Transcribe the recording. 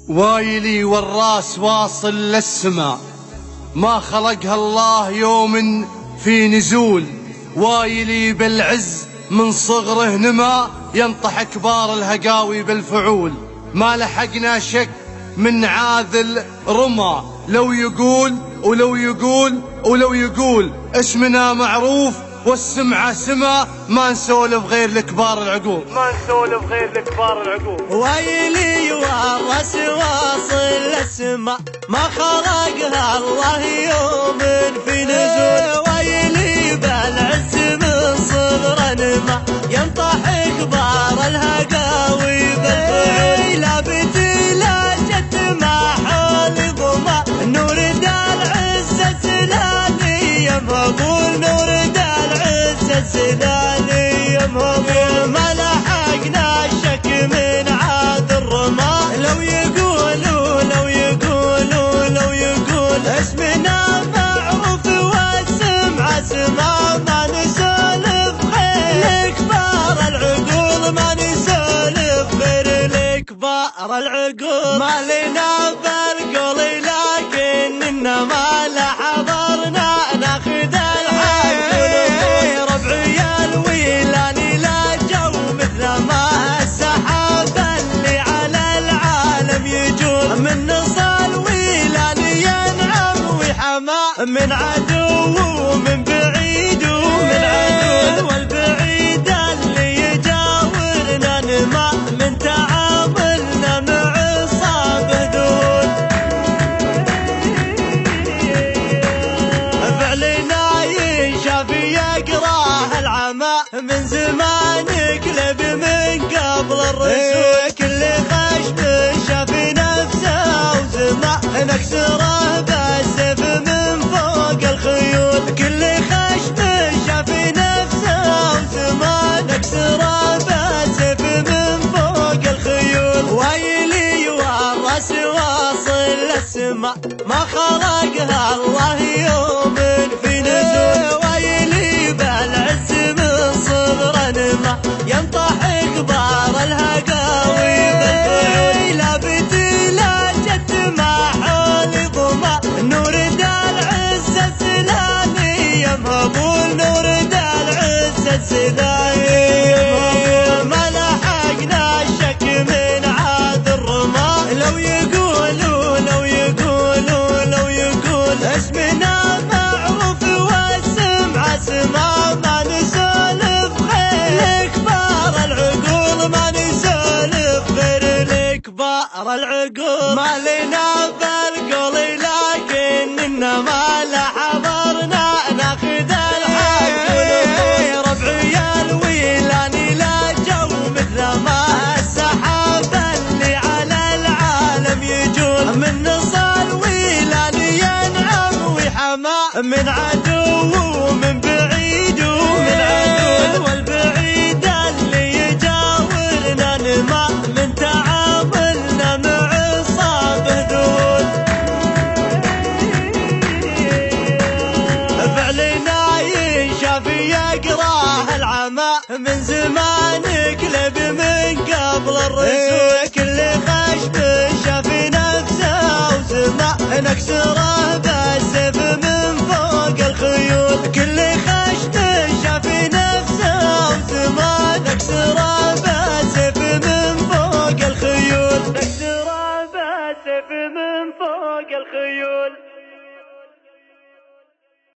وايلي والراس واصل للسما، ما خلقها الله يوم في نزول. وايلي بالعز من صغره نما، ينطح كبار الهقاوي بالفعول. ما لحقنا شك من عاذل رمى، لو يقول ولو يقول ولو يقول اسمنا معروف والسمعة سما. ما نسولف غير لكبار العقول، ما نسولف غير لكبار العقول. وايلي والراس واصل للسما، ما خلقها الله يوم في نزول. وايلي بالعز من صغر نما، ينطح كبار الهقاوي بالفعول. لا بدي لا جد ما حولي ضما، نور دا العز سلالي يا مقبول. نور دا العز سلالي يا مقبول. ما لحقنا الشك من عاد الرمى، لو يقولوا لو يقولوا لو يقول اسمنا معروف والسمعة سما. ما نسولف غير لكبار العقول، ما نسولف غير لكبار العقول. ما لنا بالقول لكن إنما لا حضرنا ناخذ الحق. ربعي الويلاني لا جو مثل ما السحاب اللي على العالم يجول. من نصال ويلاني ينعم ويحمى، من عدو ومن بعيد ومن عدو. والبعيد اللي يجاورنا نما، من تعاملنا مع صابه ذول. فعلنا ينشاف يقراه العمى، من زمان يقلب من قبل الرسول. كل خشم شاف نفسه وزما، نكسره بالسيف من فوق الخيول. كل خشم شاف نفسه وزما، نكسره بالسيف من فوق الخيول. وايلي والراس واصل للسما، ما خلقها الله يوم في نزول. وايلي بالعز من صغر نما، ينطح كبار الهقاوي بالفعول. لا بدي لا جد ما حولي ضما، نور دا العز سلالي يا مقبول. نور دا العز سلالي يا مقبول. ما لحقنا الشك من عاد الرمى، لو يقولوا لو يقولوا لو يقول اسمنا معروف والسمعة سما. ما نسولف غير لكبار العقول، ما نسولف غير لكبار العقول. ما لنا بالقول لكن إنما لا حضرنا ناخذ الحق. ربعي الويلاني لا جو مثل ما السحاب اللي على العالم يجول. من نصال ويلاني ينعم ويحمى، من عدو ومن بعيد ومن عدو. والبعيد اللي يجاورنا نما، من تعاملنا مع صابه ذول. فعلنا ينشاف يقراه العمى، من زمان يقلب من قبل الرسول. كل خشم شاف نفسه وزما، نكسره بالسيف من فوق الخيول. كل خشم شاف نفسه وزما، نكسره بالسيف من فوق الخيول. نكسره بالسيف من فوق الخيول.